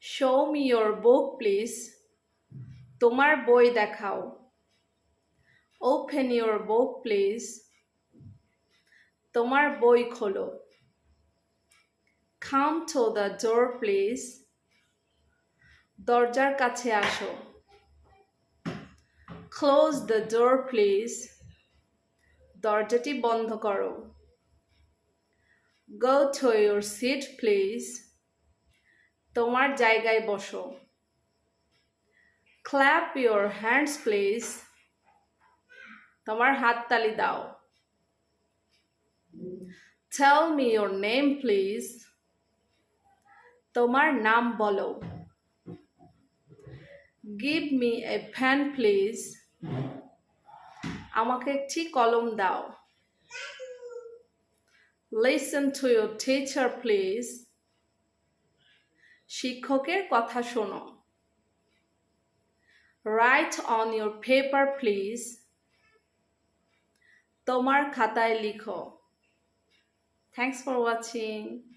Show me your book please. তোমার বই দেখাও। Open your book please. তোমার বই খোলো। Come to the door please. দরজার কাছে আসো। Close the door please. দরজাটি বন্ধ করো। Go to your seat please. তোমার জায়গায় বসো। Clap your hands please. তোমার হাততালি দাও। Tell me your name please. তোমার নাম বলো। Give me a pen please. আমাকে একটি কলম দাও। Listen to your teacher please. শিক্ষকের কথা শোনো। Right on your paper please. তোমার খাতায় লিখো। Thanks for watching.